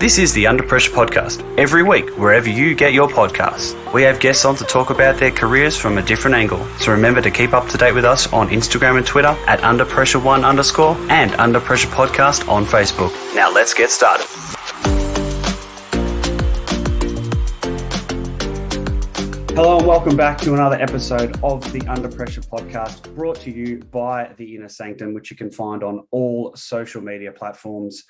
This is the Under Pressure Podcast. Every week, wherever you get your podcasts, we have guests on to talk about their careers from a different angle. So remember to keep up to date with us on Instagram and Twitter at underpressure1_ and Under Pressure Podcast on Facebook. Now let's get started. Hello and welcome back to another episode of the Under Pressure Podcast, brought to you by The Inner Sanctum, which you can find on all social media platforms,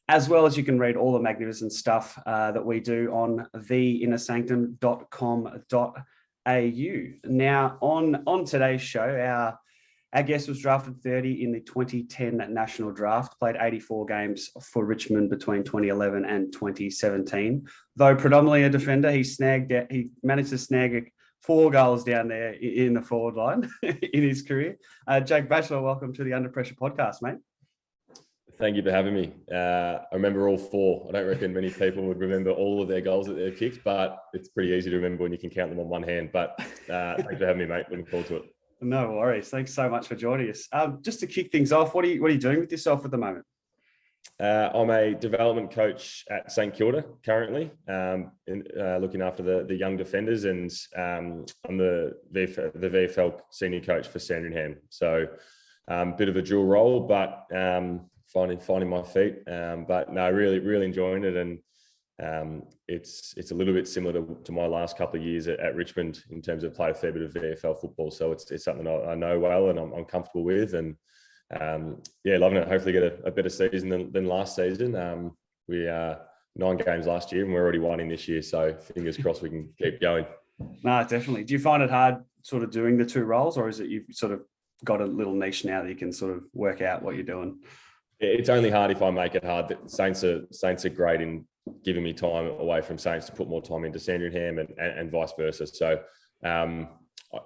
as well as you can read all the magnificent stuff that we do on theinnersanctum.com.au. Now, on today's show, our guest was drafted 30 in the 2010 national draft, played 84 games for Richmond between 2011 and 2017. Though predominantly a defender, he managed to snag 4 goals down there in the forward line in his career. Jake Batchelor, welcome to the Under Pressure Podcast, mate. Thank you for having me. I remember all 4. I don't reckon many people would remember all of their goals that they've kicked, but it's pretty easy to remember when you can count them on one hand. But thanks for having me, mate. Looking forward to it. No worries. Thanks so much for joining us. Just to kick things off, what are you doing with yourself at the moment? I'm a development coach at St Kilda currently, looking after the young defenders, and I'm the VFL senior coach for Sandringham. So bit of a dual role, but finding my feet. But no, really enjoying it, and it's a little bit similar to my last couple of years at Richmond in terms of played a fair bit of VFL football. So it's something I know well and I'm comfortable with, and loving it. Hopefully get a better season than last season. We 9 games last year and we're already 1 in this year. So fingers crossed we can keep going. No, definitely. Do you find it hard sort of doing the 2 roles, or is it you've sort of got a little niche now that you can sort of work out what you're doing? It's only hard if I make it hard. Saints are great in giving me time away from Saints to put more time into Sandringham and vice versa. So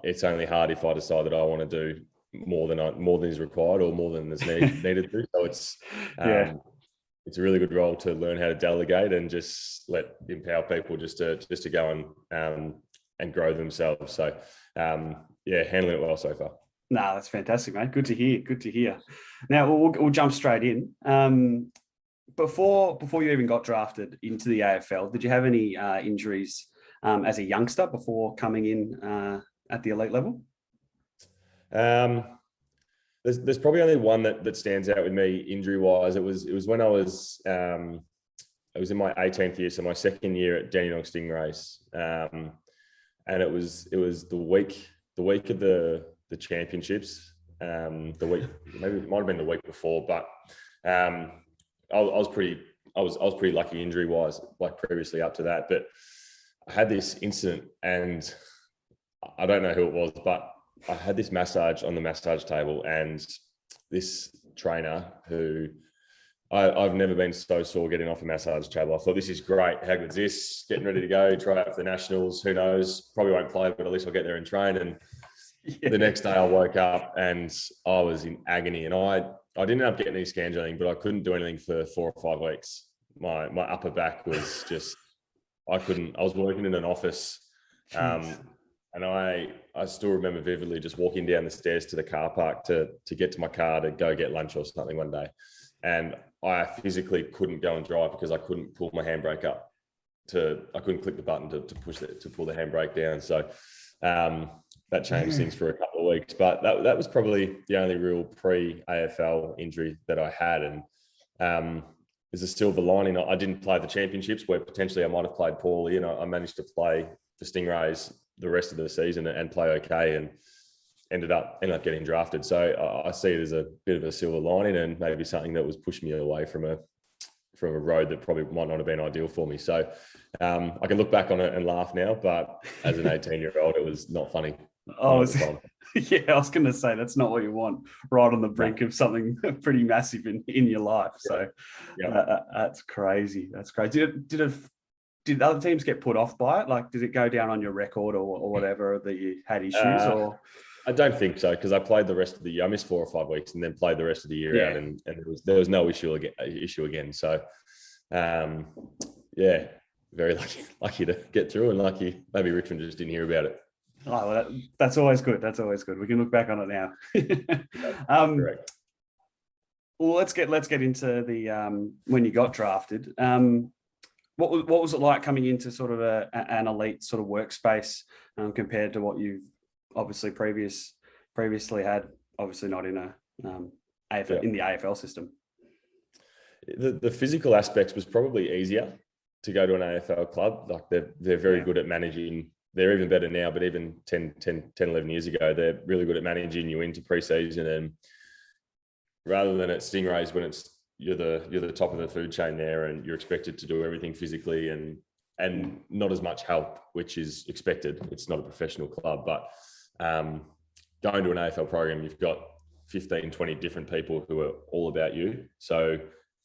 it's only hard if I decide that I want to do more than is required or more than is needed to. So it's a really good role to learn how to delegate and just empower people just to go and grow themselves. So handling it well so far. No, that's fantastic, mate. Good to hear. Now we'll jump straight in. Before you even got drafted into the AFL, did you have any injuries as a youngster before coming in at the elite level? There's probably only one that stands out with me injury wise. It was when I was in my 18th year, so my second year at Dandenong Stingrays, and it was the week of the championships. The week, maybe it might have been the week before, but I was pretty lucky injury wise, like previously up to that. But I had this incident, and I don't know who it was, but I had this massage on the massage table, and this trainer who I've never been so sore getting off a massage table. I thought, this is great. How good is this? Getting ready to go, try out for the Nationals. Who knows? Probably won't play, but at least I'll get there and train. And the next day I woke up and I was in agony, and I didn't end up getting any scans or anything, but I couldn't do anything for 4 or 5 weeks. My upper back was just, I was working in an office, and I still remember vividly just walking down the stairs to the car park to get to my car to go get lunch or something one day. And I physically couldn't go and drive because I couldn't pull my handbrake up. I couldn't click the button to pull the handbrake down. So that changed things for a couple of weeks. But that was probably the only real pre-AFL injury that I had. And there's a silver lining. I didn't play the championships where potentially I might have played poorly. And I managed to play the Stingrays the rest of the season and play okay, and ended up getting drafted. So I see it as a bit of a silver lining and maybe something that was pushing me away from a road that probably might not have been ideal for me. So I can look back on it and laugh now, but as an 18-year-old, it was not funny. I was going to say that's not what you want right on the brink of something pretty massive in your life. So that's crazy. That's crazy. Did other teams get put off by it? Like, did it go down on your record or whatever that you had issues? Or I don't think so, because I played the rest of the year. I missed 4 or 5 weeks and then played the rest of the year out, and there was no issue again. So, very lucky to get through, and lucky maybe Richmond just didn't hear about it. Oh, well, that's always good. That's always good. We can look back on it now. Correct. Well, let's get into the when you got drafted. What was it like coming into sort of an elite sort of workspace compared to what you've obviously previously had? Obviously not in a AFL, in the AFL system. The physical aspects was probably easier to go to an AFL club. Like they're very good at managing. They're even better now, but even 10, 11 years ago, they're really good at managing you into pre-season. And rather than at Stingrays, when you're the top of the food chain there and you're expected to do everything physically and not as much help, which is expected. It's not a professional club, but going to an AFL program, you've got 15, 20 different people who are all about you. So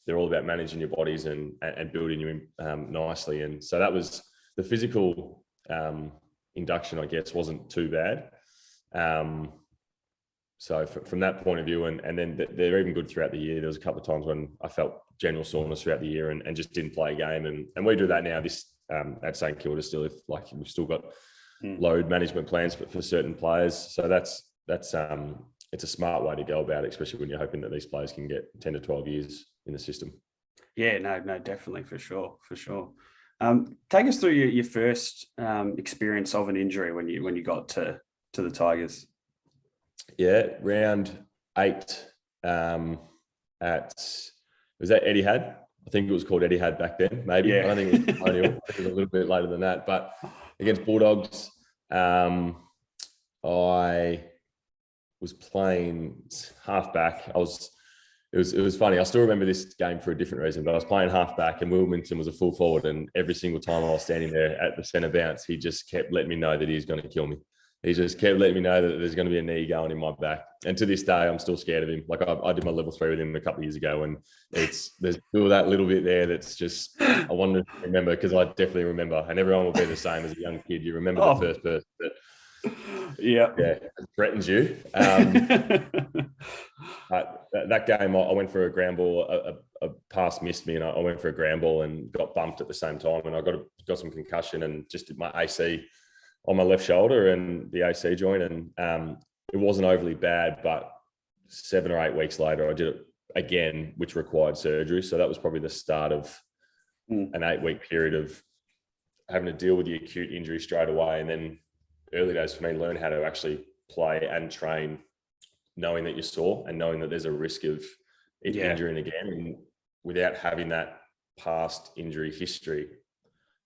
they're all about managing your bodies and building you in nicely. And so that was the physical induction, I guess, wasn't too bad. So from that point of view, and then they're even good throughout the year. There was a couple of times when I felt general soreness throughout the year and just didn't play a game. And we do that now at St Kilda still, if like we've still got load management plans for certain players. So that's it's a smart way to go about it, especially when you're hoping that these players can get 10 to 12 years in the system. Yeah, no, definitely, for sure. Take us through your first experience of an injury when you got to the Tigers. Yeah, round 8 was that Etihad? I think it was called Etihad back then, maybe. Yeah. I don't think it was Colonial. I think it was a little bit later than that. But against Bulldogs, I was playing halfback. It was funny. I still remember this game for a different reason, but I was playing halfback and Wilmington was a full forward. And every single time I was standing there at the centre bounce, he just kept letting me know that he's going to kill me. He just kept letting me know that there's going to be a knee going in my back. And to this day, I'm still scared of him. Like I did my level 3 with him a couple of years ago, and there's still that little bit there that's just, I wanted to remember, because I definitely remember, and everyone will be the same as a young kid. You remember the first person that threatens you. That game, I went for a ground ball. A pass missed me, and I went for a ground ball and got bumped at the same time, and I got some concussion and just did my AC on my left shoulder and the AC joint, and it wasn't overly bad, but 7 or 8 weeks later, I did it again, which required surgery. So that was probably the start of an 8-week period of having to deal with the acute injury straight away. And then early days for me, learn how to actually play and train, knowing that you're sore and knowing that there's a risk of it injuring again. And without having that past injury history,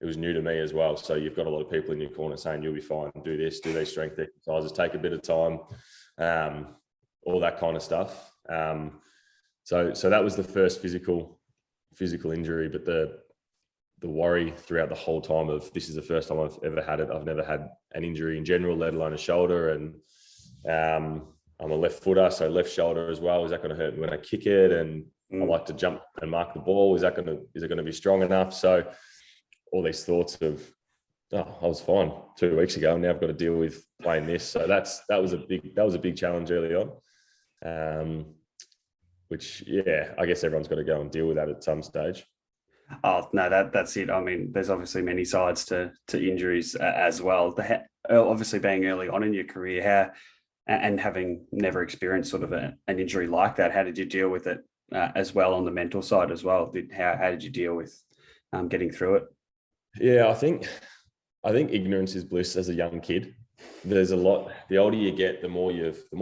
it was new to me as well. So you've got a lot of people in your corner saying, you'll be fine, do this, do these strength exercises, take a bit of time, all that kind of stuff. So that was the first physical injury, but the worry throughout the whole time of, this is the first time I've ever had it. I've never had an injury in general, let alone a shoulder. And I'm a left footer, so left shoulder as well. Is that going to hurt me when I kick it? And I like to jump and mark the ball. Is it going to be strong enough? So all these thoughts of, I was fine 2 weeks ago, and now I've got to deal with playing this. So that was a big challenge early on, which I guess everyone's got to go and deal with that at some stage. Oh no, that's it. I mean, there's obviously many sides to injuries as well. Obviously, being early on in your career, and having never experienced sort of an injury like that, how did you deal with it as well on the mental side as well? How did you deal with getting through it? Yeah, I think ignorance is bliss as a young kid. There's a lot. The older you get, the more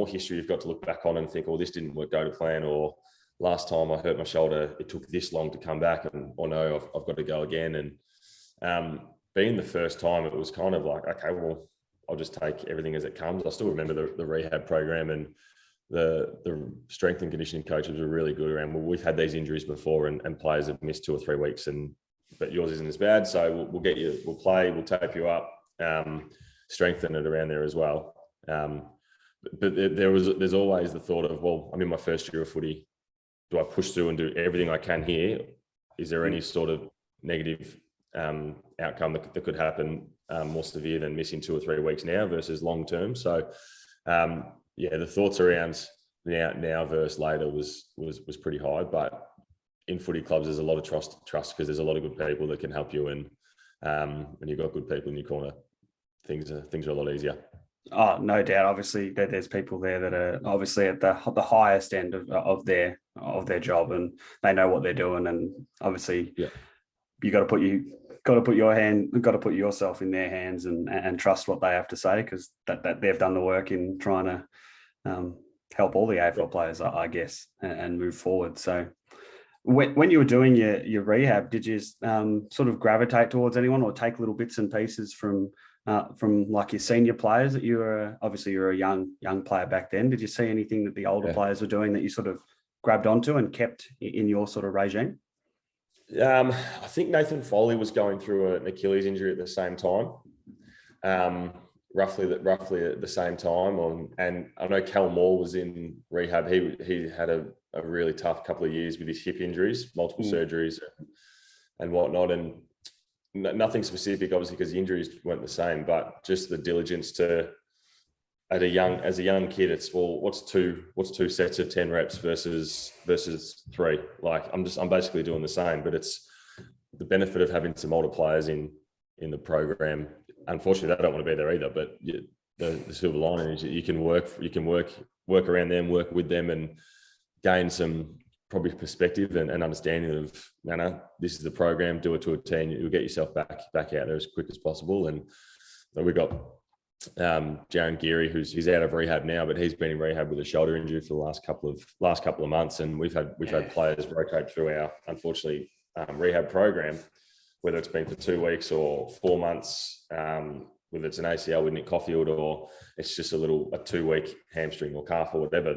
history you've got to look back on and think, oh, this didn't go to plan, or last time I hurt my shoulder, it took this long to come back, and no, I've got to go again. And being the first time, it was kind of like, okay, well, I'll just take everything as it comes. I still remember the rehab program, and the strength and conditioning coaches were really good around, well, we've had these injuries before, and players have missed 2 or 3 weeks, but yours isn't as bad. So we'll get you, we'll play, we'll tape you up, strengthen it around there as well. But there's always the thought of, well, I'm in my first year of footy. Do I push through and do everything I can here? Is there any sort of negative outcome that could happen more severe than missing 2 or 3 weeks now versus long term? So the thoughts around now versus later was pretty high. But in footy clubs, there's a lot of trust because there's a lot of good people that can help you, and when you've got good people in your corner, things are a lot easier. Oh, no doubt. Obviously, there's people there that are obviously at the highest end of their job, and they know what they're doing. And obviously, you got to put yourself in their hands and trust what they have to say, because that they've done the work in trying to help all the AFL players, I guess, and move forward. So when you were doing your rehab, did you sort of gravitate towards anyone or take little bits and pieces from like your senior players that you were a young player back then? Did you see anything that the older players were doing that you sort of grabbed onto and kept in your sort of regime? I think Nathan Foley was going through an Achilles injury at the same time, roughly at the same time. And I know Cal Moore was in rehab. He had a really tough couple of years with his hip injuries, multiple surgeries and whatnot. And nothing specific, obviously, because the injuries weren't the same, but just the diligence to, as a young kid, it's, well, what's two sets of 10 reps versus 3? Like, I'm basically doing the same, but it's the benefit of having some older players in the program. Unfortunately, they don't want to be there either, but the silver lining is you can work around them, work with them, and gain some probably perspective and understanding of, no, this is the program, do it to a team, you'll get yourself back out there as quick as possible. And we've got Jaron Geary, he's out of rehab now, but he's been in rehab with a shoulder injury for the last couple of months, and we've had players rotate through our, unfortunately, rehab program, whether it's been for 2 weeks or 4 months, whether it's an ACL with Nick Caulfield or it's just a 2-week hamstring or calf or whatever.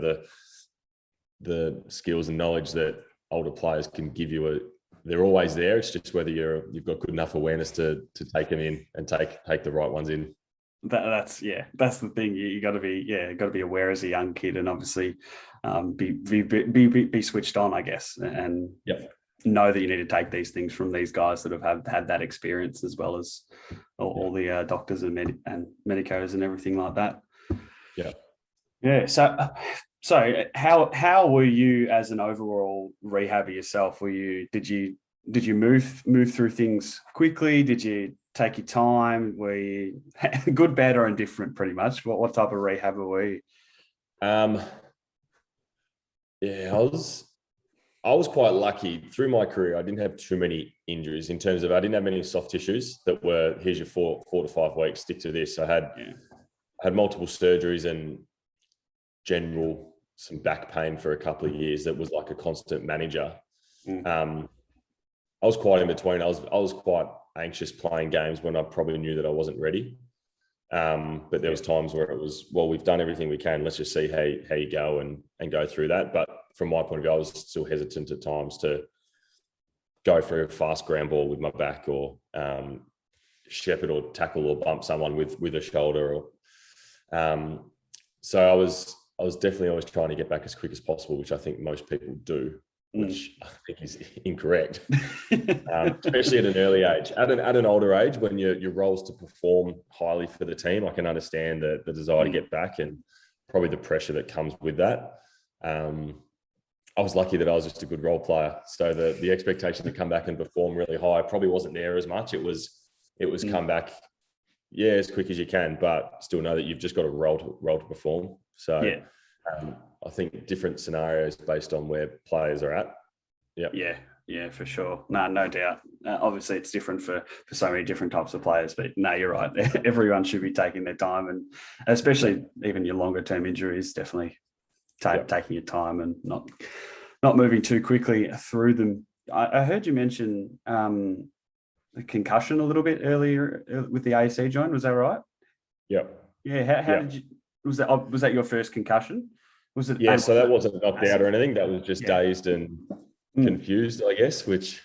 The skills and knowledge that older players can give you, they're always there. It's just whether you've got good enough awareness to take them in and take the right ones in. That's the thing. You got to be aware as a young kid, and obviously be switched on, I guess, and know that you need to take these things from these guys that have had that experience, as well as all the doctors and medicos and everything like that. Yeah. So how were you as an overall rehabber yourself? Did you move through things quickly? Did you take your time? Were you good, bad, or indifferent, pretty much? What type of rehabber were you? I was quite lucky through my career. I didn't have too many injuries in terms of, I didn't have many soft tissues that were, here's your 4 to 5 weeks, stick to this. I had multiple surgeries and some back pain for a couple of years that was like a constant manager. I was quite in between. I was quite anxious playing games when I probably knew that I wasn't ready. But there was times where it was, well, we've done everything we can. Let's just see how you go and go through that. But from my point of view, I was still hesitant at times to go for a fast ground ball with my back, or shepherd or tackle or bump someone with a shoulder. So I was definitely always trying to get back as quick as possible, which I think most people do, which I think is incorrect, especially at an early age. At an older age, when your role's to perform highly for the team, I can understand the desire to get back and probably the pressure that comes with that. I was lucky that I was just a good role player, so the expectation to come back and perform really high probably wasn't there as much. It was come back, as quick as you can, but still know that you've just got a role to perform. So I think different scenarios based on where players are at. Yeah, for sure. No doubt. Obviously, it's different for so many different types of players, but no, you're right. Everyone should be taking their time, and especially even your longer term injuries, definitely taking your time and not moving too quickly through them. I heard you mention the concussion a little bit earlier with the AC joint. Was that right? Yep. Yeah. How did you? Was that your first concussion? Was it? Yeah. So that wasn't knocked out or anything. That was just dazed and confused, I guess. Which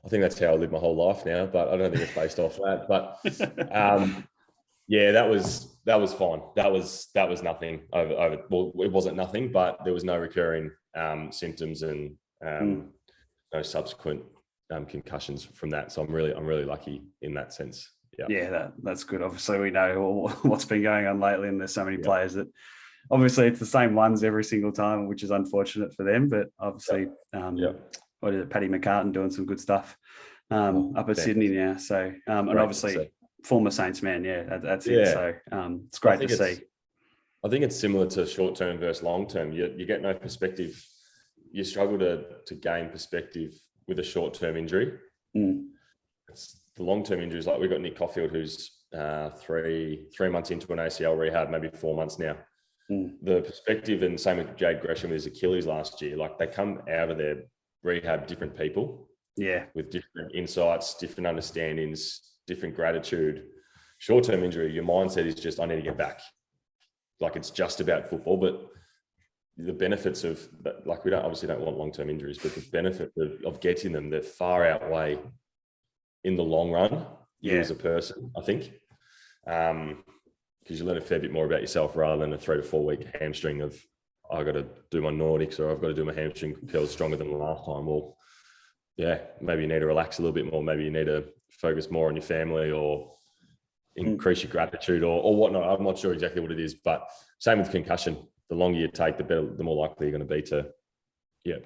I think that's how I live my whole life now. But I don't think it's based off that. But that was fine. That was nothing over. Well, it wasn't nothing, but there was no recurring symptoms and no subsequent concussions from that. So I'm really lucky in that sense. Yeah, that's good. Obviously, we know what's been going on lately, and there's so many players that obviously it's the same ones every single time, which is unfortunate for them. But obviously, what is it? Paddy McCartan doing some good stuff up at Sydney now. So and obviously former Saints man. Yeah, that's it. So it's great to see. I think it's similar to short term versus long term. You get no perspective. You struggle to gain perspective with a short term injury. It's the long-term injuries. Like we've got Nick Caulfield, who's 3 months into an ACL rehab, maybe 4 months now. The perspective, and same with Jade Gresham with his Achilles last year, like they come out of their rehab different people. Yeah. With different insights, different understandings, different gratitude. Short-term injury, your mindset is just, I need to get back. Like it's just about football, but the benefits of, like we obviously don't want long-term injuries, but the benefit of getting them, that far outweigh in the long run, you as a person, I think. Because you learn a fair bit more about yourself rather than a 3 to 4 week hamstring of, I've got to do my Nordics or I've got to do my hamstring curls stronger than the last time. Well, yeah, maybe you need to relax a little bit more. Maybe you need to focus more on your family or increase your gratitude or whatnot. I'm not sure exactly what it is, but same with concussion. The longer you take, the better, the more likely you're going to be to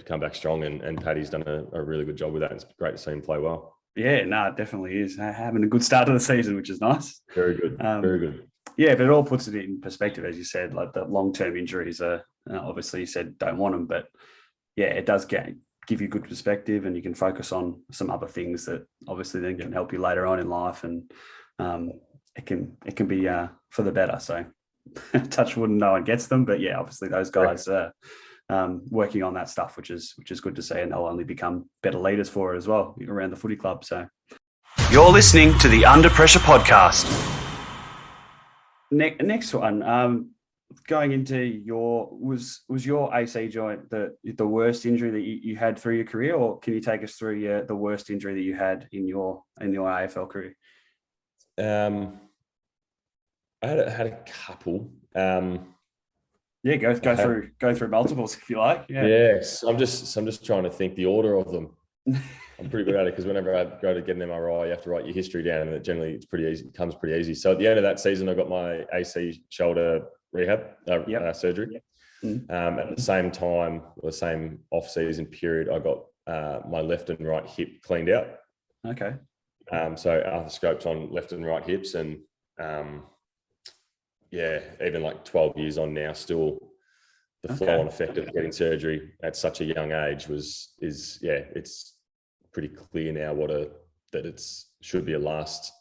come back strong. And Paddy's done a really good job with that. It's great to see him play well. Yeah, no, it definitely is. Having a good start to the season, which is nice. Very good. Very good. Yeah, but it all puts it in perspective, as you said. Like the long-term injuries are obviously, you said don't want them, but yeah, it does give you good perspective, and you can focus on some other things that obviously then can help you later on in life, and it can be for the better. So touch wood, no one gets them, but yeah, obviously those guys are working on that stuff, which is good to see, and they'll only become better leaders for it as well around the footy club. So you're listening to the Under Pressure podcast. Next one, going into was your AC joint the worst injury that you had through your career, or can you take us through the worst injury that you had in your AFL career? I had a couple. Yeah, go through multiples if you like. Yeah. Yes, I'm just trying to think the order of them. I'm pretty good at it because whenever I go to get an MRI, you have to write your history down, and it's pretty easy. It comes pretty easy. So at the end of that season, I got my AC shoulder rehab surgery. At the same time, the same off-season period, I got my left and right hip cleaned out. Okay. So arthroscopes on left and right hips, and even like 12 years on now, still the flow-on effect of getting surgery at such a young age it's pretty clear now that it's should be a last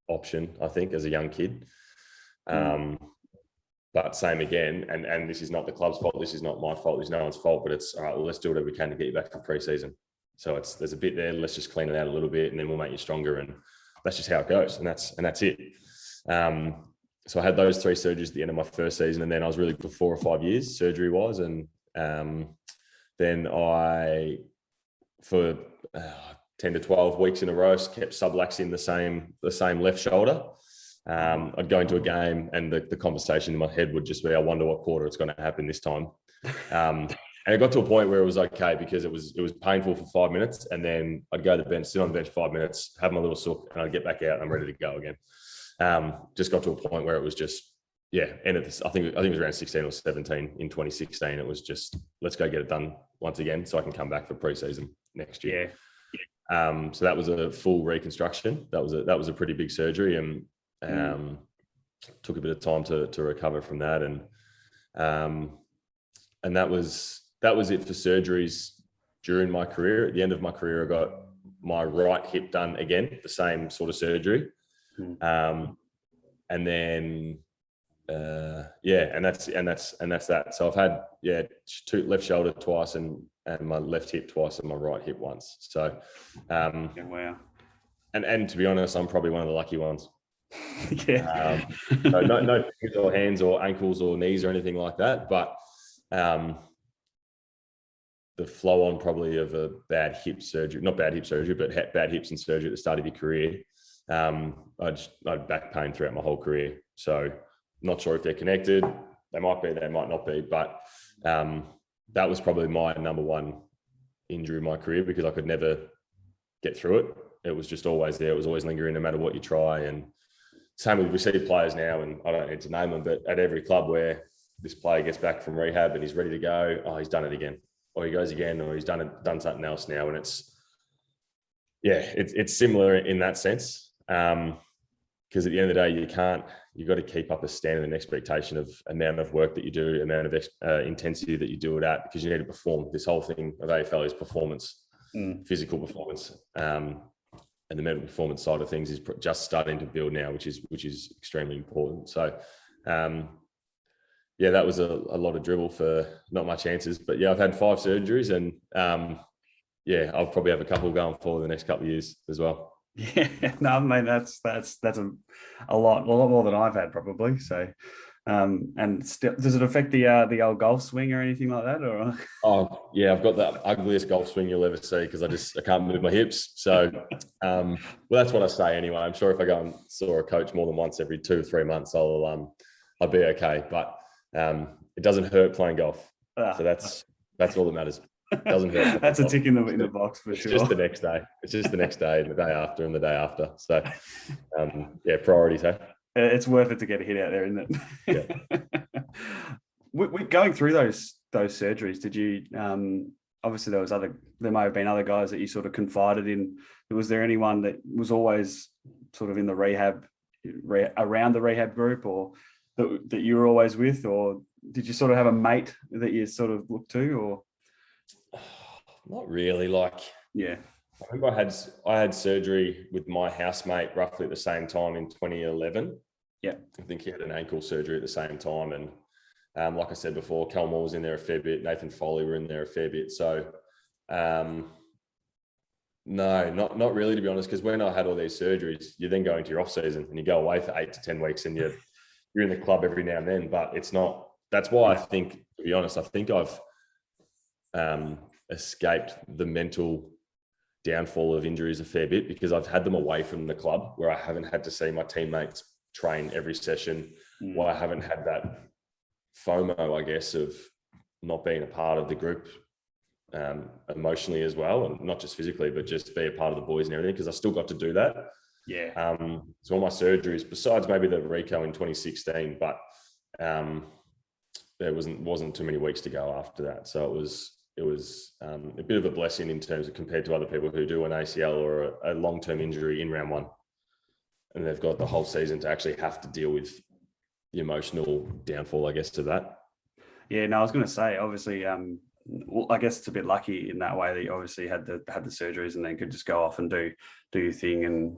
option, I think, as a young kid. But same again, and this is not the club's fault, this is not my fault, this is no one's fault, but it's all right, well, let's do whatever we can to get you back for pre-season. So there's a bit there, let's just clean it out a little bit and then we'll make you stronger, and that's just how it goes, and that's it. So I had those 3 surgeries at the end of my first season, and then I was really good for 4 or 5 years surgery-wise, and then I, for 10 to 12 weeks in a row, kept subluxing the same left shoulder. I'd go into a game and the conversation in my head would just be, I wonder what quarter it's going to happen this time. And it got to a point where it was okay, because it was painful for 5 minutes, and then I'd go to the bench, sit on the bench 5 minutes, have my little sook, and I'd get back out and I'm ready to go again. Just got to a point where it was just, end of this. I think it was around 16 or 17 in 2016. It was just, let's go get it done once again so I can come back for pre-season next year. So that was a full reconstruction. That was a pretty big surgery, and took a bit of time to recover from that. And that was it for surgeries during my career. At the end of my career, I got my right hip done again, the same sort of surgery. And then and that's that. So I've had 2 left shoulder twice, and my left hip twice, and my right hip once. So wow. And to be honest, I'm probably one of the lucky ones. Yeah. So no fingers or hands or ankles or knees or anything like that, but the flow on probably of a bad hip surgery, not bad hip surgery, but bad hips and surgery at the start of your career. I had back pain throughout my whole career. So not sure if they're connected. They might be, they might not be, but that was probably my number one injury in my career, because I could never get through it. It was just always there. It was always lingering no matter what you try. And same with, we see players now, and I don't need to name them, but at every club where this player gets back from rehab and he's ready to go, he's done it again, or he goes again, or he's done something else now. And it's similar in that sense. Because at the end of the day, you've got to keep up a standard and expectation of amount of work that you do, amount of intensity that you do it at, because you need to perform. This whole thing of AFL is performance, physical performance. and the mental performance side of things is just starting to build now, which is extremely important. So, yeah, that was a lot of dribble for not much answers. But yeah, I've had 5 surgeries, and yeah, I'll probably have a couple going forward the next couple of years as well. Yeah, no, I mean that's a lot more than I've had probably. So, and still, does it affect the old golf swing or anything like that? Or Oh yeah, I've got the ugliest golf swing you'll ever see because I can't move my hips. So, well, that's what I say anyway. I'm sure if I go and saw a coach more than once every 2 or 3 months, I'll be okay. But it doesn't hurt playing golf, so that's all that matters. It doesn't hurt. That's a tick in the box for sure. It's just the next day. It's just the next day, and the day after, and the day after. So, yeah, priorities. Hey? It's worth it to get a hit out there, isn't it? Yeah. we going through those surgeries, did you? Obviously, there may have been other guys that you sort of confided in. Was there anyone that was always sort of in the around the rehab group, or that you were always with, or did you sort of have a mate that you sort of looked to, or? Not really. Like, yeah, I remember I had surgery with my housemate roughly at the same time in 2011. Yeah, I think he had an ankle surgery at the same time, and like I said before, Cal Moore was in there a fair bit. Nathan Foley were in there a fair bit. So, no, not really, to be honest. Because when I had all these surgeries, you then go into your off season and you go away for 8 to 10 weeks, and you're in the club every now and then. But it's not. That's why I think, to be honest, I think I've escaped the mental downfall of injuries a fair bit, because I've had them away from the club where I haven't had to see my teammates train every session, where I haven't had that FOMO, I guess, of not being a part of the group emotionally as well, and not just physically, but just be a part of the boys and everything, because I still got to do that. Yeah. So all my surgeries, besides maybe the Rico in 2016, but there wasn't too many weeks to go after that. So it was a bit of a blessing in terms of, compared to other people who do an ACL or a long-term injury in round 1, and they've got the whole season to actually have to deal with the emotional downfall, I guess, of that. Yeah, no, I was going to say, obviously, well, I guess it's a bit lucky in that way that you obviously had the surgeries and then could just go off and do your thing, and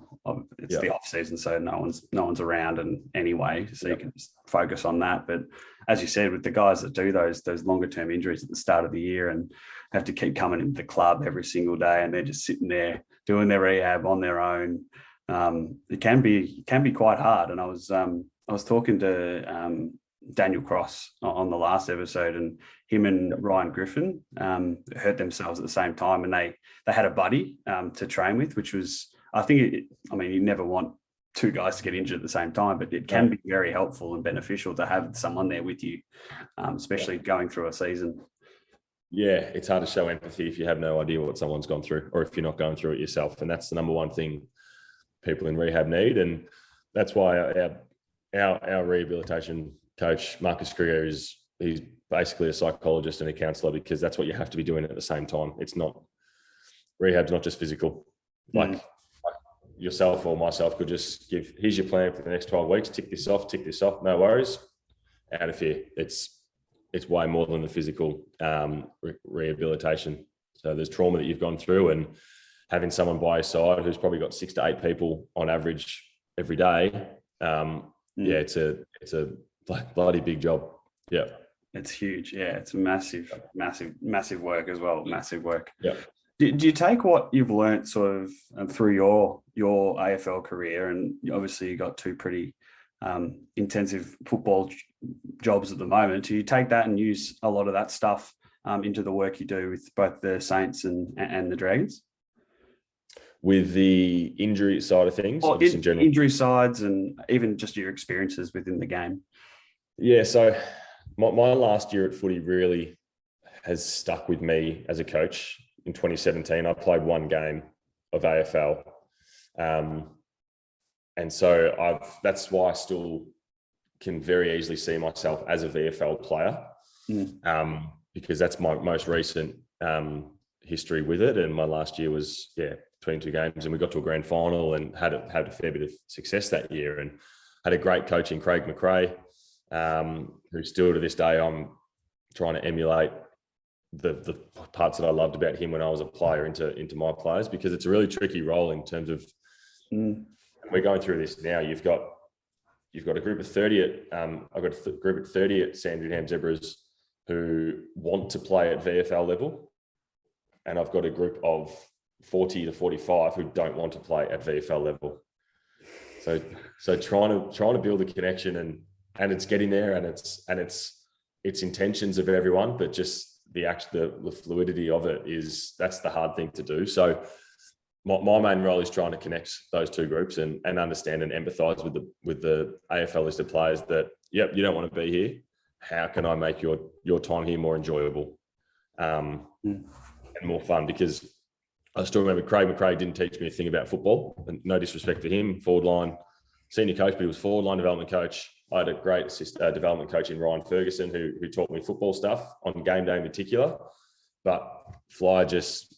it's the off season, so no one's around, and anyway, so you can just focus on that. But as you said, with the guys that do those longer term injuries at the start of the year and have to keep coming into the club every single day, and they're just sitting there doing their rehab on their own, it can be quite hard. And I was talking to Daniel Cross on the last episode, and him and Ryan Griffin hurt themselves at the same time, and they had a buddy to train with, which was, I think, you never want 2 guys to get injured at the same time, but it can be very helpful and beneficial to have someone there with you, especially going through a season. Yeah, it's hard to show empathy if you have no idea what someone's gone through, or if you're not going through it yourself, and that's the number one thing people in rehab need. And that's why our rehabilitation coach, Marcus Krieger, he's basically a psychologist and a counsellor, because that's what you have to be doing at the same time. Rehab's not just physical. Like yourself or myself could just give, here's your plan for the next 12 weeks, tick this off, no worries, out of here. It's way more than the physical rehabilitation. So there's trauma that you've gone through, and having someone by your side who's probably got 6 to 8 people on average every day, it's a bloody big job. Yeah, it's huge. Yeah, it's massive work as well. Massive work. Yeah. Do you take what you've learnt sort of through your AFL career, and obviously you got 2 pretty intensive football jobs at the moment? Do you take that and use a lot of that stuff into the work you do with both the Saints and the Dragons? With the injury side of things, or in general? Injury sides, and even just your experiences within the game. Yeah, so my last year at footy really has stuck with me as a coach. In 2017, I played 1 game of AFL. And so that's why I still can very easily see myself as a VFL player, because that's my most recent history with it. And my last year was 22 games, and we got to a grand final and had a fair bit of success that year, and had a great coach in Craig McRae, who still to this day I'm trying to emulate the parts that I loved about him when I was a player into my players, because it's a really tricky role in terms of We're going through this now. You've got a group of 30 at I've got a group of 30 at Sandringham Zebras who want to play at VFL level, and I've got a group of 40 to 45 who don't want to play at VFL level. So trying to build a connection, and it's getting there, and it's intentions of everyone, but just the fluidity of it that's the hard thing to do. So my main role is trying to connect those two groups and understand and empathise with the AFL listed players that, yep, you don't want to be here. How can I make your time here more enjoyable and more fun? Because I still remember Craig McRae didn't teach me a thing about football, and no disrespect to him, forward line senior coach, but he was forward line development coach. I had a great development coach in Ryan Ferguson who taught me football stuff on game day in particular. But Fly just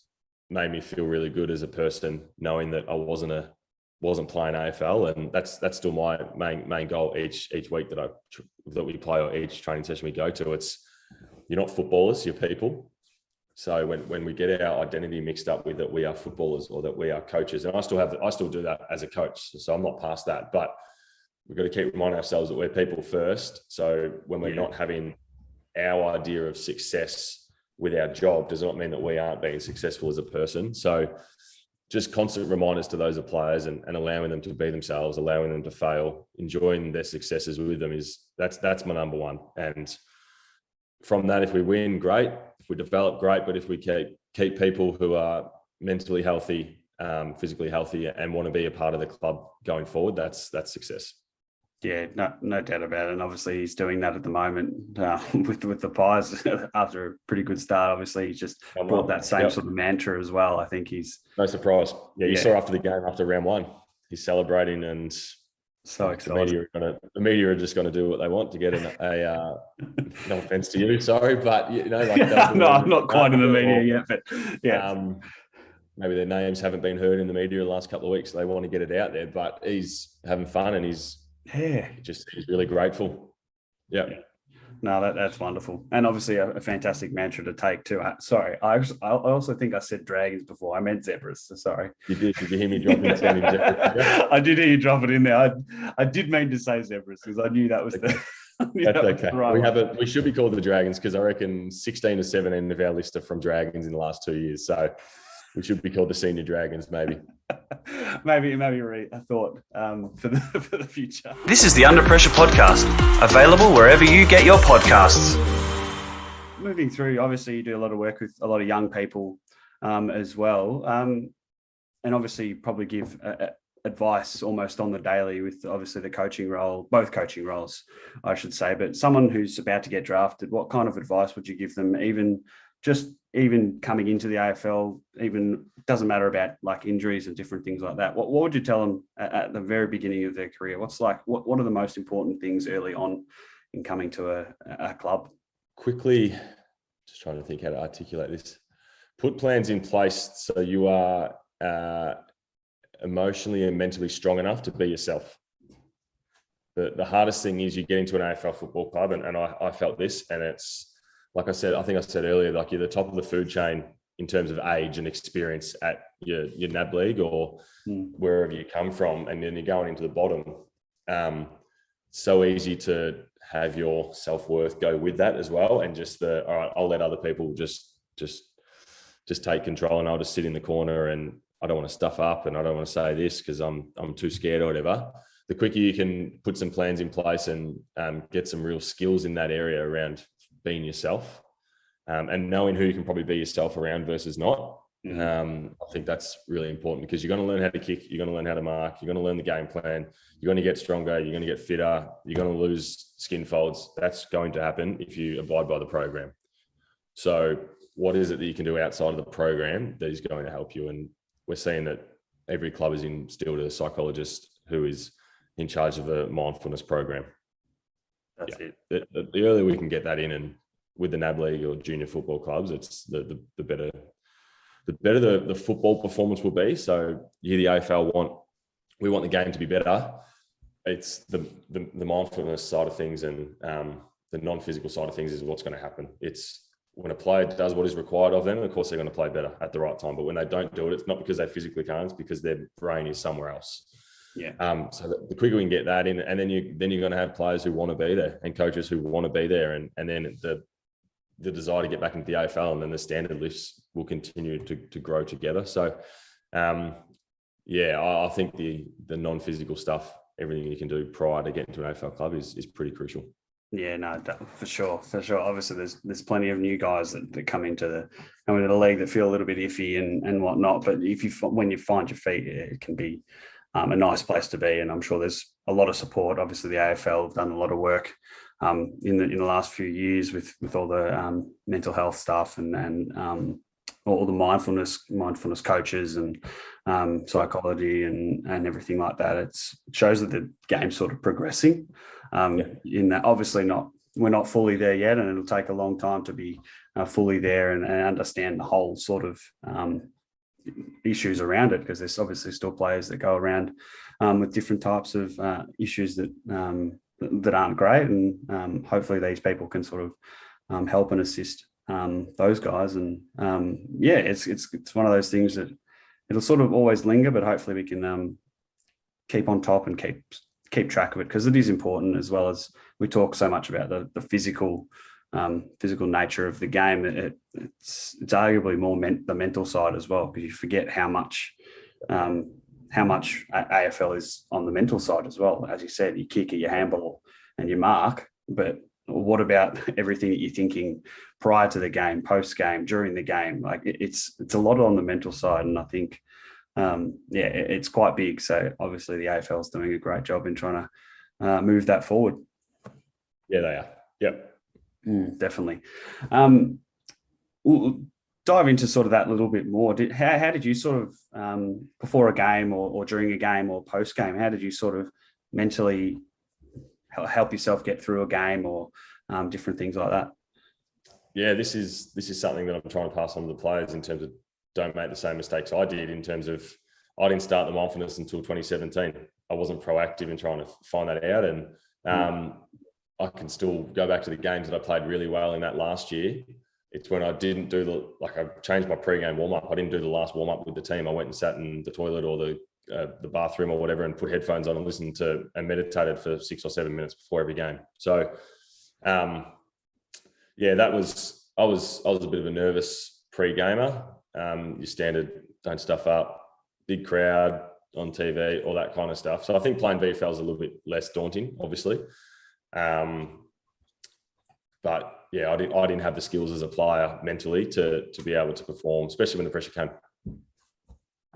made me feel really good as a person, knowing that I wasn't playing AFL, and that's still my main goal each week that we play, or each training session we go to. It's, you're not footballers, you're people. So when we get our identity mixed up with that we are footballers or that we are coaches, and I still do that as a coach, so I'm not past that, but we've got to keep reminding ourselves that we're people first. So when we're not having our idea of success with our job, does not mean that we aren't being successful as a person. So just constant reminders to those players and allowing them to be themselves, allowing them to fail, enjoying their successes with them that's my number one. And from that, if we win, great. If we develop, great. But if we keep people who are mentally healthy, physically healthy, and want to be a part of the club going forward, that's success. Yeah, no doubt about it. And obviously he's doing that at the moment with the Pies after a pretty good start. Obviously he's just brought that same sort of mantra as well. I think he's... No surprise. Yeah, you saw after the game, after round one, he's celebrating, and so excited. The media are just going to do what they want to get a no offense to you, sorry, but no, I'm not quite in the media yet, but yeah. Maybe their names haven't been heard in the media the last couple of weeks, so they want to get it out there. But he's having fun, and he's really grateful. Yeah. No, that's wonderful. And obviously a fantastic mantra to take too. Sorry, I also think I said dragons before. I meant zebras, so sorry. You did. Did you hear me dropping sounding zebras? I did hear you drop it in there. I did mean to say zebras because I knew that was the... That's okay. Right, we should be called the Dragons, because I reckon 16 to 17 of our list are from Dragons in the last 2 years. So we should be called the Senior Dragons, maybe. maybe a thought for the future. This is the Under Pressure podcast, available wherever you get your podcasts. Moving through, obviously you do a lot of work with a lot of young people as well, and obviously you probably give advice almost on the daily with obviously the coaching role, both coaching roles, I should say. But someone who's about to get drafted, what kind of advice would you give them, even coming into the AFL, even doesn't matter about like injuries and different things like that? What would you tell them at the very beginning of their career? What are the most important things early on in coming to a club? Quickly, just trying to think how to articulate this. Put plans in place so you are emotionally and mentally strong enough to be yourself. The hardest thing is you get into an AFL football club, and I felt this, and it's, like I think I said earlier, like you're the top of the food chain in terms of age and experience at your NAB league or wherever you come from, and then you're going into the bottom. So easy to have your self-worth go with that as well, and just all right, I'll let other people just take control, and I'll just sit in the corner, and I don't want to stuff up, and I don't want to say this because I'm too scared or whatever. The quicker you can put some plans in place and get some real skills in that area around being yourself, and knowing who you can probably be yourself around versus not. I think that's really important, because you're going to learn how to kick, you're going to learn how to mark, you're going to learn the game plan, you're going to get stronger, you're going to get fitter, you're going to lose skin folds. That's going to happen if you abide by the program. So what is it that you can do outside of the program that is going to help you? And we're seeing that every club is instilled a psychologist who is in charge of a mindfulness program. That's it. The earlier we can get that in, and with the NAB league or junior football clubs, it's the better the football performance will be. So the AFL we want the game to be better. It's the mindfulness side of things and the non-physical side of things is what's going to happen. It's when a player does what is required of them, of course they're going to play better at the right time. But when they don't do it, it's not because they physically can't, it's because their brain is somewhere else. Yeah. So the quicker we can get that in, and then you're going to have players who want to be there and coaches who want to be there, and then the desire to get back into the AFL, and then the standard lifts will continue to grow together. So, I think the non-physical stuff, everything you can do prior to getting to an AFL club is pretty crucial. Yeah, no, for sure. Obviously, there's plenty of new guys that come into the league that feel a little bit iffy and whatnot. But when you find your feet, it can be a nice place to be. And I'm sure there's a lot of support. Obviously, the AFL have done a lot of work in the last few years with all the mental health stuff and all the mindfulness coaches and psychology and everything like that. It shows that the game's sort of progressing. In that, obviously we're not fully there yet, and it'll take a long time to be fully there and understand the whole sort of issues around it, because there's obviously still players that go around with different types of issues that aren't great, and hopefully these people can sort of help and assist those guys. And it's one of those things that it'll sort of always linger, but hopefully we can keep on top and keep track of it, because it is important, as well as we talk so much about the physical nature of the game. It's arguably more the mental side as well, because you forget how much AFL is on the mental side as well. As you said, you kick it, you handball, and you mark, but what about everything that you're thinking prior to the game, post game, during the game? Like it's a lot on the mental side, and I think it's quite big. So obviously the AFL is doing a great job in trying to move that forward. Yeah, they are. Yep. Definitely. We'll dive into sort of that a little bit more. How did you sort of, before a game or during a game or post game, how did you sort of mentally help yourself get through a game or different things like that? Yeah, this is something that I'm trying to pass on to the players, in terms of don't make the same mistakes I did, in terms of I didn't start the mindfulness until 2017. I wasn't proactive in trying to find that out. And I can still go back to the games that I played really well in that last year. It's when I didn't do I changed my pre-game warm-up. I didn't do the last warm-up with the team. I went and sat in the toilet or the bathroom or whatever, and put headphones on and listened to and meditated for 6 or 7 minutes before every game. So, that was, I was a bit of a nervous pre-gamer. Your standard don't stuff up, big crowd on TV, all that kind of stuff. So I think playing VFL is a little bit less daunting, obviously. But yeah, I didn't have the skills as a player mentally to be able to perform, especially when the pressure came.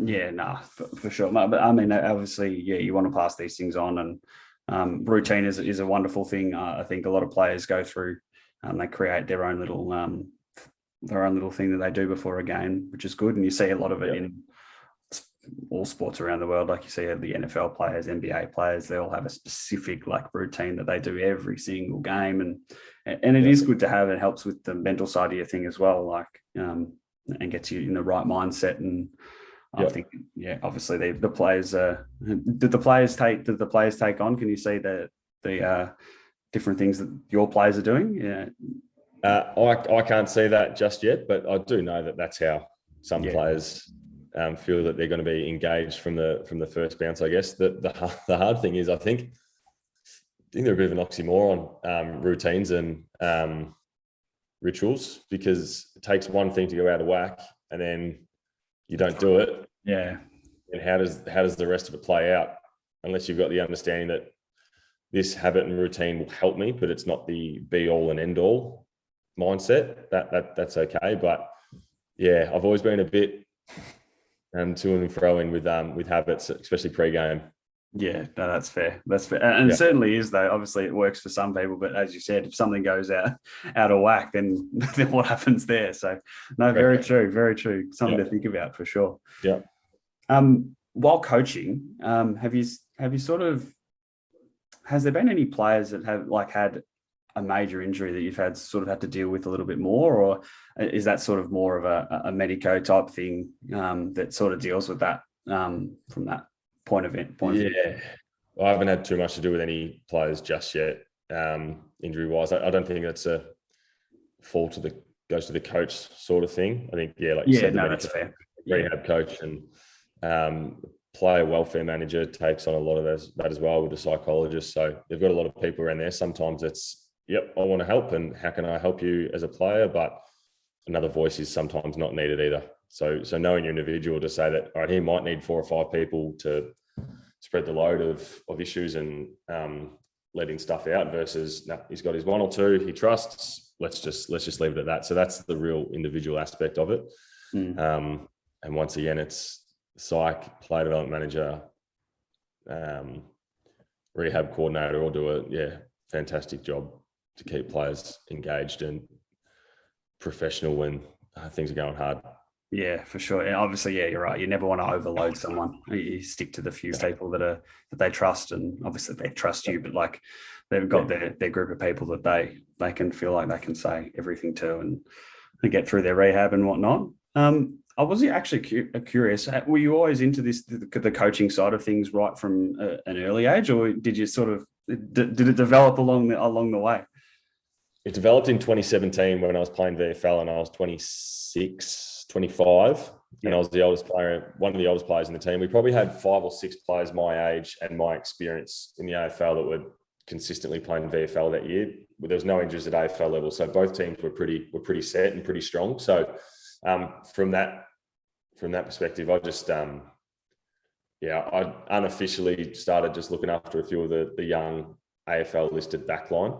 Yeah, no, for sure. But I mean, obviously, you want to pass these things on, and routine is a wonderful thing. I think a lot of players go through, they create their own little thing that they do before a game, which is good. And you see a lot of it in all sports around the world. Like you see the NFL players, NBA players, they all have a specific routine that they do every single game. And it is good to have. It helps with the mental side of your thing as well, and gets you in the right mindset. And I think, obviously the players, did the players take on? Can you see the different things that your players are doing? Yeah. I can't see that just yet, but I do know that that's how some players feel that they're going to be engaged from the first bounce. I guess the hard thing is, I think they're a bit of an oxymoron, routines and rituals, because it takes one thing to go out of whack and then you don't do it. Yeah. And how does the rest of it play out, unless you've got the understanding that this habit and routine will help me, but it's not the be all and end all mindset. That's okay. But yeah, I've always been a bit to and fro in with habits, especially pre-game. Yeah, no, that's fair. And it certainly is, though. Obviously it works for some people, but as you said, if something goes out of whack, then what happens there? So no, very true. Something to think about for sure. Yeah. While coaching, has there been any players that have had a major injury that you've had to deal with a little bit more, or is that sort of more of a medico type thing that sort of deals with that from that point of view? Well, I haven't had too much to do with any players just yet, injury wise. I don't think that's a fault of the goes to the coach sort of thing. I think, like you said, that's fair. Rehab coach and player welfare manager takes on a lot of that as well with the psychologist. So they've got a lot of people around there. Sometimes it's, I want to help, and how can I help you as a player? But another voice is sometimes not needed either. So knowing your individual to say that, all right, he might need 4 or 5 people to spread the load of issues and letting stuff out versus he's got his 1 or 2 he trusts. Let's just leave it at that. So that's the real individual aspect of it. And once again, it's psych, player development manager, rehab coordinator all do a fantastic job to keep players engaged and professional when things are going hard. Yeah, for sure. And obviously, you're right. You never want to overload someone. You stick to the few people that they trust, and obviously they trust you, but like they've got their group of people that they can feel like they can say everything to and get through their rehab and whatnot. I was actually curious. Were you always into the coaching side of things right from an early age, or did you sort of did it develop along the way? It developed in 2017 when I was playing VFL and I was 26, 25, and I was the oldest player, one of the oldest players in the team. We probably had 5 or 6 players my age and my experience in the AFL that were consistently playing VFL that year. There was no injuries at AFL level, so both teams were pretty set and pretty strong. So from that perspective, I just I unofficially started just looking after a few of the young AFL listed backline.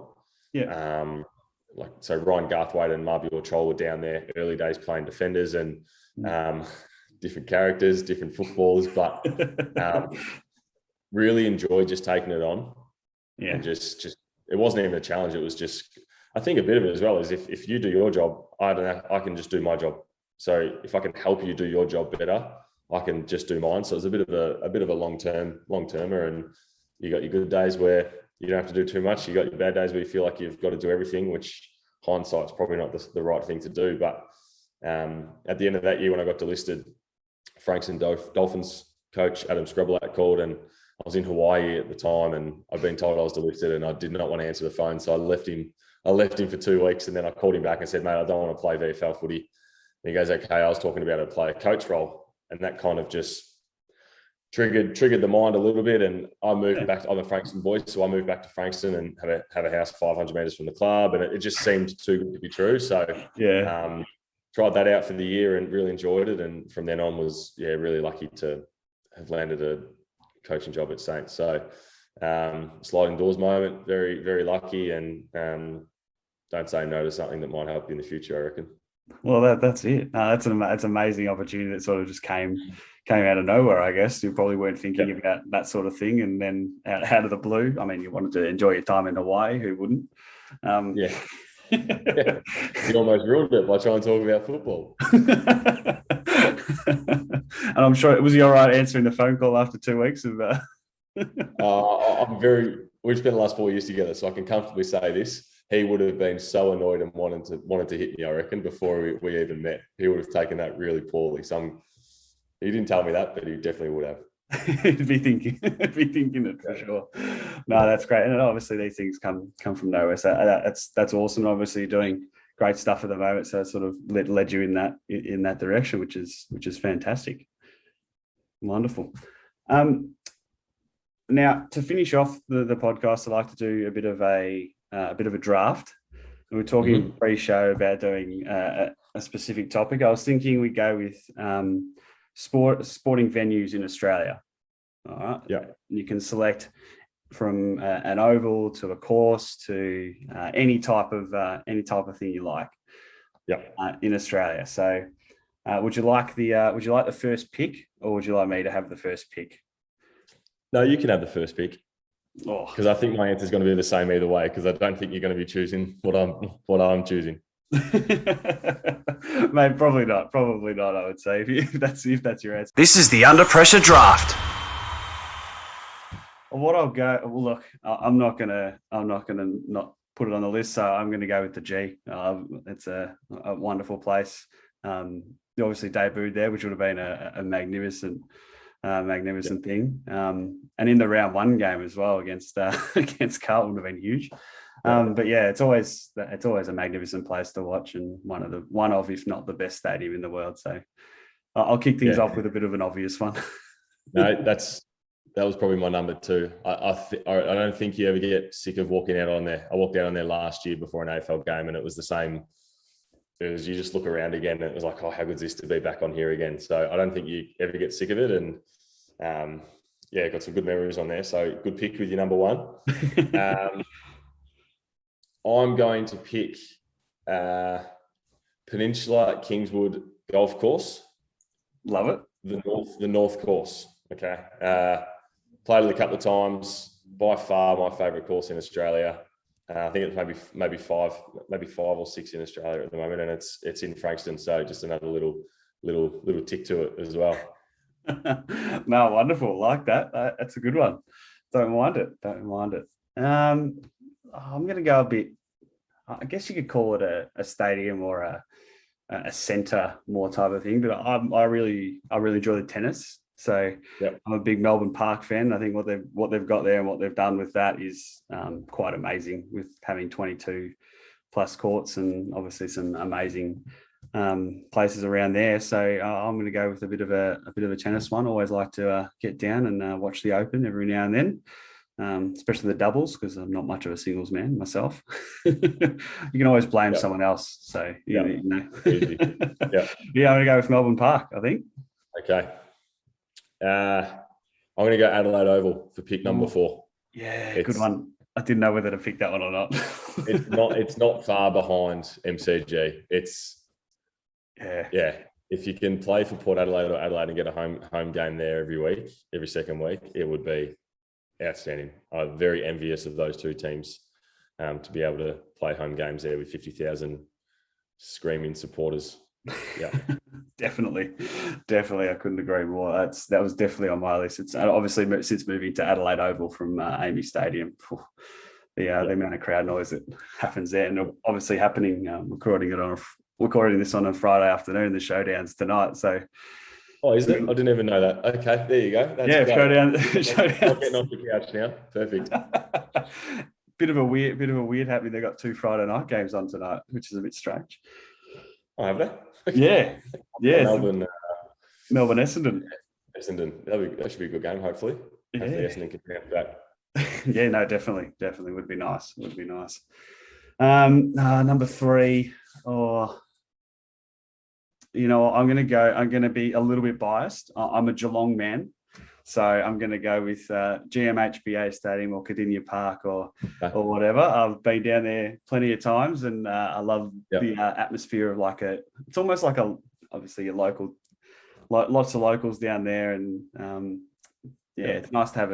So Ryan Garthwaite and Marby Troll were down there early days playing defenders and different characters, different footballers, but really enjoyed just taking it on. And just it wasn't even a challenge. It was just, I think a bit of it as well is if you do your job, I can just do my job. So if I can help you do your job better, I can just do mine. So it's a bit of a long-termer, and you got your good days where you don't have to do too much. You got your bad days where you feel like you've got to do everything, which hindsight's probably not the right thing to do. But at the end of that year, when I got delisted, Frankston Dolphins coach Adam Scrublack called, and I was in Hawaii at the time, and I'd been told I was delisted, and I did not want to answer the phone, so I left him for 2 weeks, and then I called him back and said, "Mate, I don't want to play VFL footy." And he goes, "Okay, I was talking about to play a coach role," and that kind of just triggered the mind a little bit, and I moved back. I'm a Frankston boy, so I moved back to Frankston and have a house 500 metres from the club, and it just seemed too good to be true. So tried that out for the year and really enjoyed it, and from then on was really lucky to have landed a coaching job at Saints. So sliding doors moment, very, very lucky, and don't say no to something that might help you in the future, I reckon. Well, that's it. That's an amazing opportunity that sort of just came out of nowhere, I guess. You probably weren't thinking about that sort of thing, and then out of the blue, I mean, you wanted to enjoy your time in Hawaii. Who wouldn't? You almost ruined it by trying to talk about football. And I'm sure it was you all right answering the phone call after 2 weeks of. We've spent the last 4 years together, so I can comfortably say this. He would have been so annoyed and wanted to hit me, I reckon, before we even met. He would have taken that really poorly. He didn't tell me that, but he definitely would have. He'd be thinking it for sure. No, that's great. And obviously these things come from nowhere. So that's awesome. Obviously you're doing great stuff at the moment. So it sort of led you in that direction, which is fantastic. Wonderful. Now to finish off the podcast, I like to do a bit of a draft. We were talking pre-show about doing a specific topic. I was thinking we go with sporting venues in Australia. All right. Yeah. You can select from an oval to a course to any type of thing you like. Yeah. In Australia. So, would you like the first pick, or would you like me to have the first pick? No, you can have the first pick. Because I think my answer is going to be the same either way, because I don't think you're going to be choosing what I'm choosing. Mate, probably not. I would say if that's your answer. This is the Under Pressure Draft. What I'll go. Well, look, I'm not gonna not put it on the list, so I'm going to go with the G. It's a wonderful place. You obviously debuted there, which would have been a magnificent thing. And in the round 1 game as well against Carlton would have been huge. But yeah, it's always a magnificent place to watch, and one of, if not the best stadium in the world. So I'll kick things off with a bit of an obvious one. No, that was probably my number 2. I don't think you ever get sick of walking out on there. I walked out on there last year before an AFL game, and it was the same. It was, you just look around again, and it was like, oh, how good is this to be back on here again? So I don't think you ever get sick of it, and got some good memories on there. So good pick with your number 1. I'm going to pick Peninsula at Kingswood Golf Course. Love it. The North Course. Okay. Played it a couple of times. By far my favourite course in Australia. I think it's maybe five or six in Australia at the moment, and it's in Frankston. So just another little tick to it as well. No, wonderful. Like that. That's a good one. Don't mind it. I'm going to go a bit, I guess you could call it a stadium or a centre more type of thing, but I really enjoy the tennis. So yep. I'm a big Melbourne Park fan. I think what they've got there and what they've done with that is quite amazing, with having 22 plus courts and obviously some amazing places around there. So I'm going to go with a bit of a tennis one. Always like to get down and watch the Open every now and then. Especially the doubles, because I'm not much of a singles man myself. You can always blame someone else. So, you know. Easy. Yeah, I'm going to go with Melbourne Park, I think. Okay. I'm going to go Adelaide Oval for pick number 4. Yeah, good one. I didn't know whether to pick that one or not. It's not far behind MCG. It's if you can play for Port Adelaide or Adelaide and get a home game there every second week, it would be outstanding. I'm very envious of those two teams to be able to play home games there with 50,000 screaming supporters. Yeah, definitely. I couldn't agree more. That was definitely on my list. It's obviously since moving to Adelaide Oval from Amy Stadium, the amount of crowd noise that happens there, and obviously happening. Recording this on a Friday afternoon. The showdown's tonight, so. Oh, is it? I didn't even know that. Okay, there you go. That's showdown. I'm getting off the couch now. Perfect. bit of a weird happening. They got 2 Friday night games on tonight, which is a bit strange. Oh, have they? Yeah. Melbourne, Essendon. That should be a good game. Hopefully, hopefully Essendon can bounce back. Yeah, no, definitely would be nice. Number 3. You know, I'm going to be a little bit biased. I'm a Geelong man, so I'm going to go with GMHBA Stadium or Cardinia Park or whatever. I've been down there plenty of times, and I love the atmosphere of it's almost like obviously a local, lots of locals down there, and it's nice to have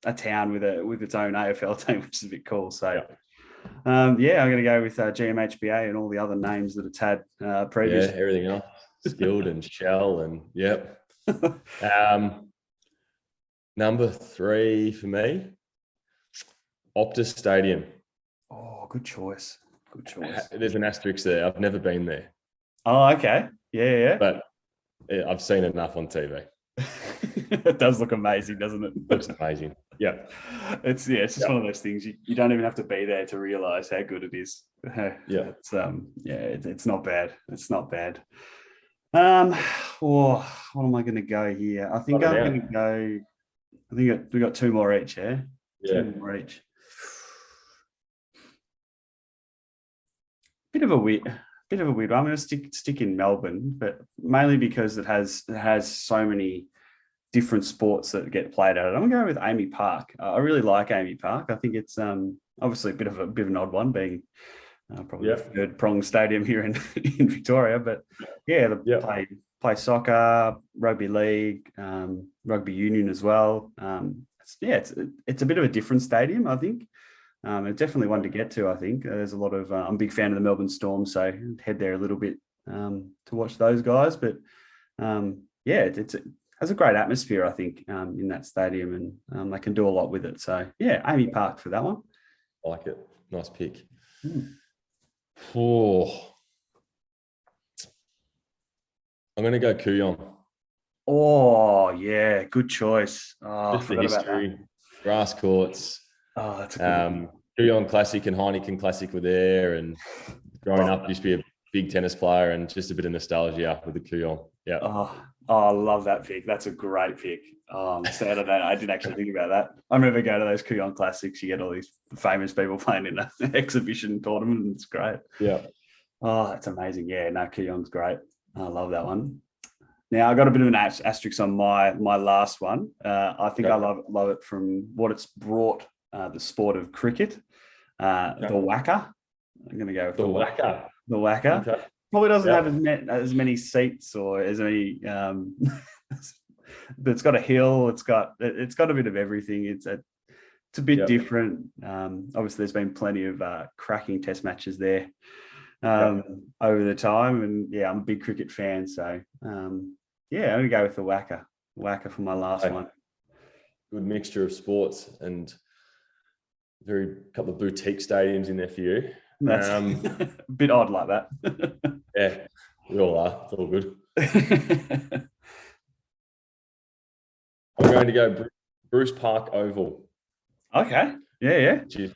a town with its own AFL team, which is a bit cool. So. I'm going to go with GMHBA and all the other names that it's had previously. Yeah, everything else. Skilled and Shell and number 3 for me, Optus Stadium. Oh, good choice. There's an asterisk there. I've never been there. Oh, okay. Yeah. But I've seen enough on TV. It does look amazing, doesn't it? Looks amazing. Yeah. It's just one of those things you don't even have to be there to realize how good it is. Yeah. It's not bad. It's not bad. What am I going to go here? I think I'm going to go. I think we got 2 more each. Yeah. 2 more each. Bit of a weird one. I'm going to stick in Melbourne, but mainly because it has so many different sports that get played at it. I'm going to go with Amy Park. I really like Amy Park. I think it's obviously a bit of an odd one, being probably the third prong stadium here in Victoria. But they play soccer, rugby league, rugby union as well. It's a bit of a different stadium, I think. It's definitely one to get to, I think. There's a lot of I'm a big fan of the Melbourne Storm, so head there a little bit to watch those guys. But it has a great atmosphere, I think, in that stadium, and they can do a lot with it. So Amy Park for that one. I like it. Nice pick. I'm going to go Kooyong. Oh yeah, good choice. Oh, just the history, grass courts. Oh, that's a good one. Kooyong Classic and Heineken Classic were there, and growing up used to be a big tennis player, and just a bit of nostalgia with the Kooyong. Yeah. Oh, I love that pick. That's a great pick. I'm sad of that. I didn't actually think about that. I remember going to those Kooyong Classics. You get all these famous people playing in an exhibition tournament, and it's great. Yeah. Oh, that's amazing. Yeah, no, Kooyong's great. I love that one. Now, I got a bit of an asterisk on my last one. I think I love it from what it's brought the sport of cricket. The whacker. I'm going to go with the whacker. The whacker. Okay. Probably doesn't have as many seats or as many. But it's got a hill. It's got a bit of everything. It's a bit different. Obviously, there's been plenty of cracking test matches there over the time, and I'm a big cricket fan. So I'm going to go with the whacker for my last one. Good mixture of sports and couple of boutique stadiums in there for you. That's a bit odd like that. Yeah, we all are. It's all good. I'm going to go Bruce Park Oval. Okay. Yeah. Which is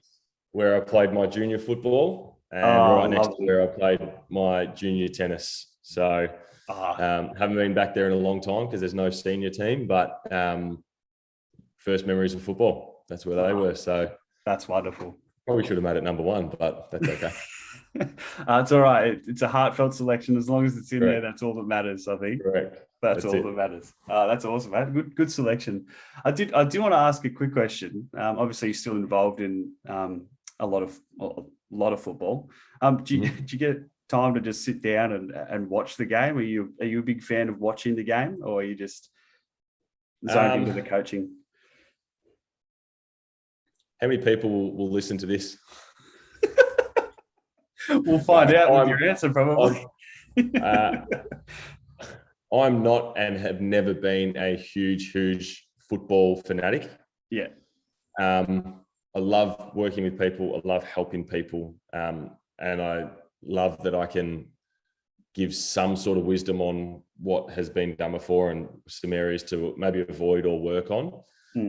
where I played my junior football, and right next to where I played my junior tennis. So haven't been back there in a long time because there's no senior team, but first memories of football, that's where they were. So that's wonderful. Probably should have made it number one, but that's okay. It's all right. It's a heartfelt selection. As long as it's in there, that's all that matters, I think. Correct. That's all that matters. That's awesome, man. Good selection. I do want to ask a quick question. Obviously, you're still involved in a lot of football. Do you get time to just sit down and watch the game? Are you a big fan of watching the game, or are you just zoned into the coaching? How many people will listen to this? We'll find out with your answer, probably. I'm not and have never been a huge football fanatic. Yeah. I love working with people. I love helping people. And I love that I can give some sort of wisdom on what has been done before and some areas to maybe avoid or work on.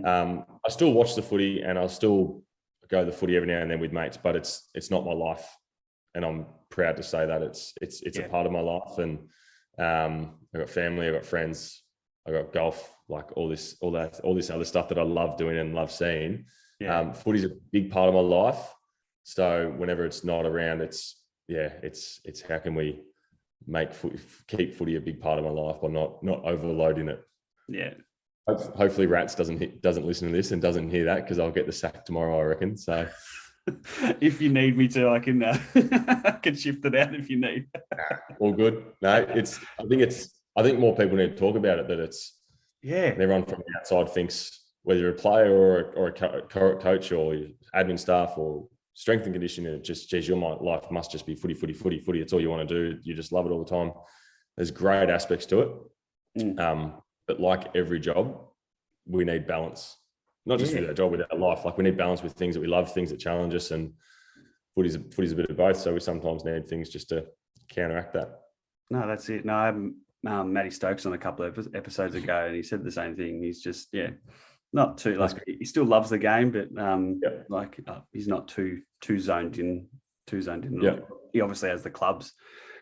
I still watch the footy, and I'll still go to the footy every now and then with mates, but it's not my life, and I'm proud to say that it's a part of my life. And I've got family, I've got friends, I've got golf, like all this other stuff that I love doing and love seeing. Footy's a big part of my life, so whenever it's not around, it's how can we keep footy a big part of my life by not overloading it. Yeah. Hopefully Rats doesn't listen to this and doesn't hear that, because I'll get the sack tomorrow, I reckon. So if you need me to, I can I can shift it out if you need. All good. No, I think more people need to talk about it, that it's everyone from the outside thinks, whether you're a player or a coach or admin staff or strength and conditioning, it just, geez, your life must just be footy. It's all you want to do. You just love it all the time. There's great aspects to it. But like every job, we need balance. Not just with our job, with our life. Like we need balance with things that we love, things that challenge us, and footy's a bit of both. So we sometimes need things just to counteract that. No, that's it. No, I had Matty Stokes on a couple of episodes ago, and he said the same thing. He's just not too he still loves the game, but he's not too zoned in. Yeah. He obviously has the club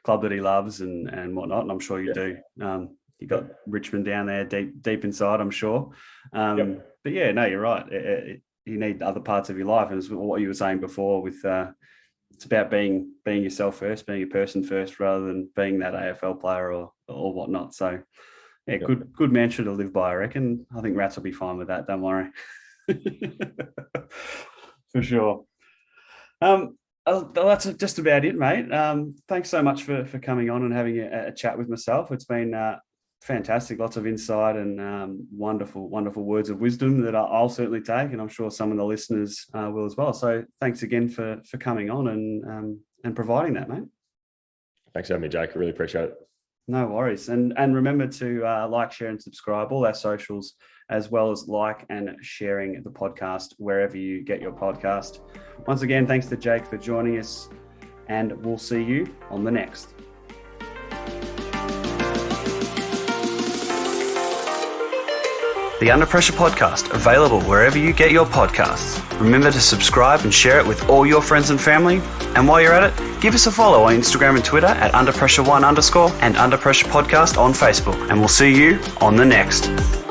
that he loves and whatnot, and I'm sure you do. You got Richmond down there deep inside, I'm sure. But you're right. You need other parts of your life, and it's what you were saying before. With it's about being yourself first, being a person first, rather than being that AFL player or whatnot. So, good mantra to live by, I reckon. I think Rats will be fine with that. Don't worry. For sure. That's just about it, mate. Thanks so much for coming on and having a chat with myself. It's been fantastic, lots of insight and wonderful words of wisdom that I'll certainly take, and I'm sure some of the listeners will as well. So thanks again for coming on and providing that, mate. Thanks for having me, Jake. I really appreciate it. No worries. And remember to like, share and subscribe all our socials, as well as like and sharing the podcast wherever you get your podcast. Once again, thanks to Jake for joining us, and we'll see you on the next. the Under Pressure Podcast, available wherever you get your podcasts. Remember to subscribe and share it with all your friends and family. And while you're at it, give us a follow on Instagram and Twitter at underpressure1_ and Under Pressure Podcast on Facebook. And we'll see you on the next.